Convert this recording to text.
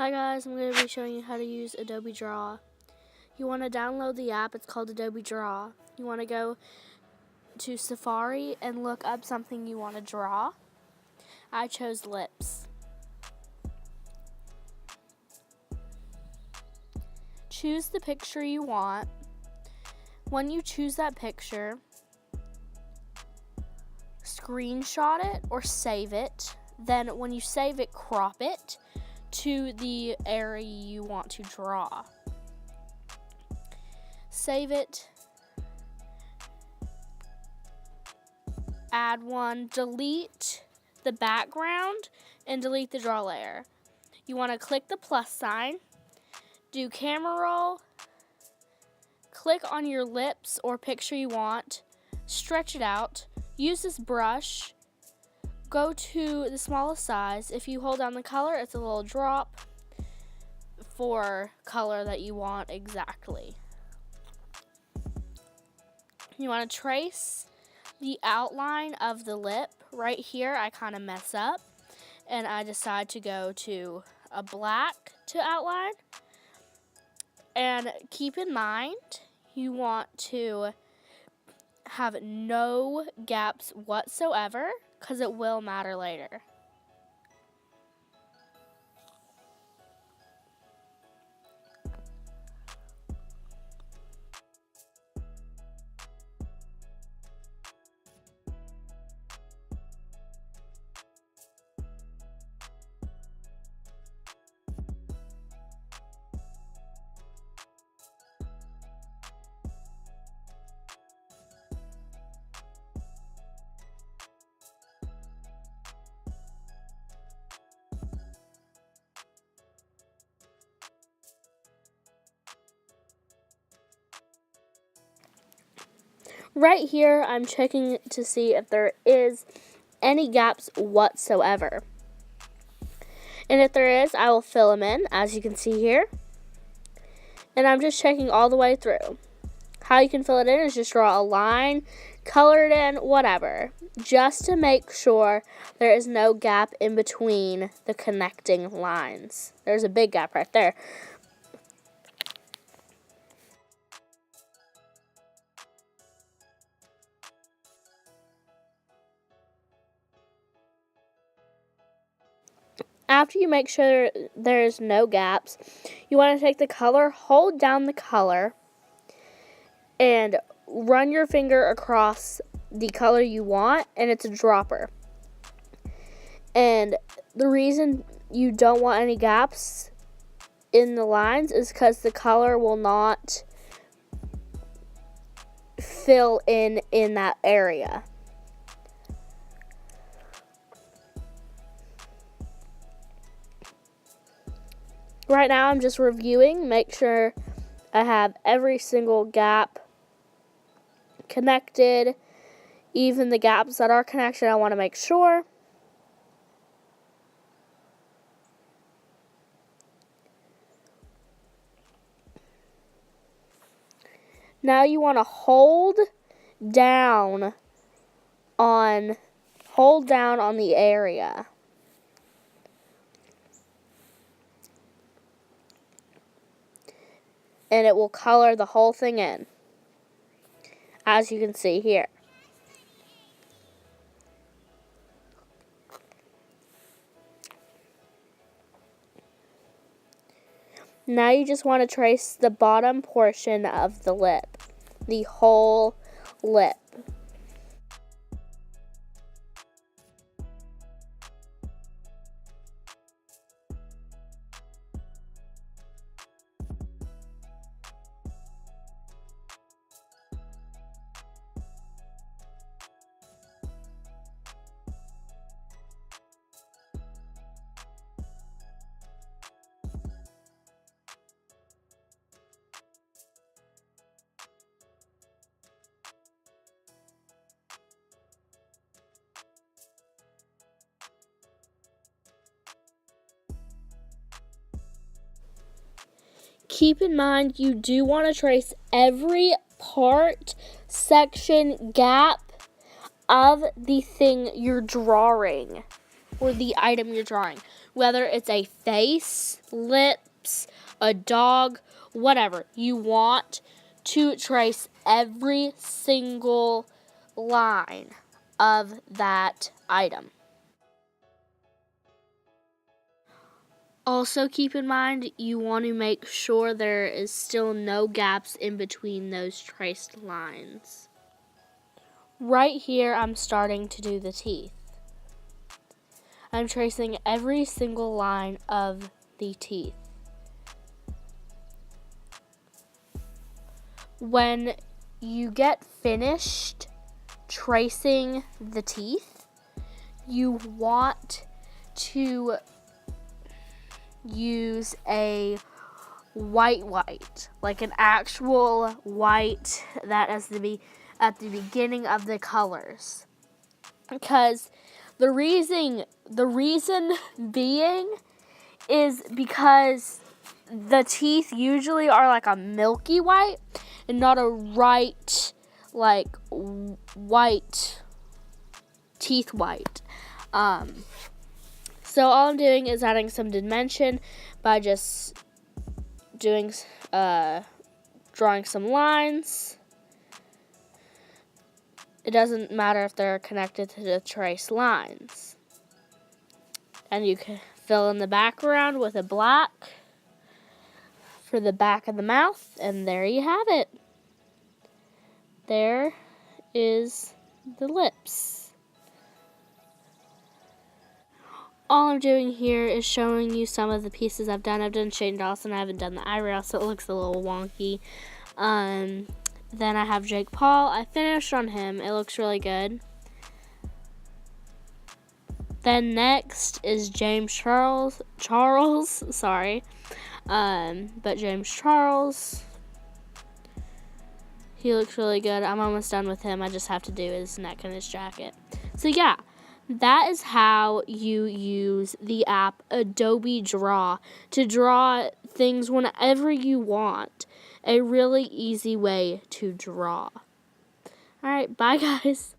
Hi guys, I'm going to be showing you how to use Adobe Draw. You want to download the app, it's called Adobe Draw. You want to go to Safari and look up something you want to draw. I chose lips. Choose the picture you want. When you choose that picture, screenshot it or save it. Then when you save it, crop it to the area you want to draw. Save it, add one, delete the background, and delete the draw layer. You want to click the plus sign, do camera roll, click on your lips or picture you want, stretch it out, use this brush, go to the smallest size. If you hold down the color, it's a little drop for color that you want exactly. You want to trace the outline of the lip. Right here, I kind of mess up, and I decide to go to a black to outline. And keep in mind, you want to have no gaps whatsoever, because it will matter later. Right here, I'm checking to see if there is any gaps whatsoever. And if there is, I will fill them in, as you can see here. And I'm just checking all the way through. How you can fill it in is just draw a line, color it in, whatever. Just to make sure there is no gap in between the connecting lines. There's a big gap right there. After you make sure there's no gaps, you want to take the color, hold down the color, and run your finger across the color you want, and it's a dropper. And the reason you don't want any gaps in the lines is because the color will not fill in that area. Right now I'm just reviewing, make sure I have every single gap connected, even the gaps that are connected, I want to make sure. Now you want to hold down on the area. And it will color the whole thing in, as you can see here. Now you just want to trace the bottom portion of the lip, the whole lip. Keep in mind, you do want to trace every part, section, gap of the thing you're drawing, or the item you're drawing. whether it's a face, lips, a dog, whatever. You want to trace every single line of that item. Also keep in mind, you want to make sure there is still no gaps in between those traced lines. Right here, I'm starting to do the teeth. I'm tracing every single line of the teeth. When you get finished tracing the teeth, you want to use a white, like an actual white that is at the beginning of the colors. Because the reason being is because the teeth usually are like a milky white and not a white teeth white. So all I'm doing is adding some dimension by just doing drawing some lines. It doesn't matter if they're connected to the trace lines. And you can fill in the background with a black for the back of the mouth, and there you have it. There is the lips. All I'm doing here is showing you some of the pieces I've done. I've done Shane Dawson. I haven't done the eyebrow, so it looks a little wonky. Then I have Jake Paul. I finished on him. It looks really good. Then next is James Charles, sorry. But James Charles, he looks really good. I'm almost done with him. I just have to do his neck and his jacket. So yeah, that is how you use the app Adobe Draw to draw things whenever you want. A really easy way to draw. All right, bye guys.